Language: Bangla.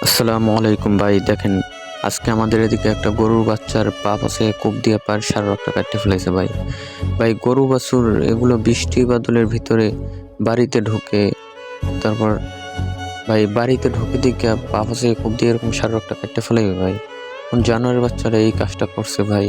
আসসালামু আলাইকুম ভাই। দেখেন, আজকে আমাদের এদিকে একটা গরুর বাচ্চার পা পাশে কোপ দিয়ে পায়ের সারা রক্ত কাটতে ফেলেছে ভাই। ভাই গরু বাছুর এগুলো বৃষ্টি বাদলের ভিতরে বাড়িতে ঢোকে, তারপর ভাই বাড়িতে ঢোকে দিকে পা পাশে কোপ দিয়ে এরকম সারা রক্ত কাটতে ফেলে ভাই। কোন জানোয়ারের বাচ্চারা এই কাজটা করছে ভাই।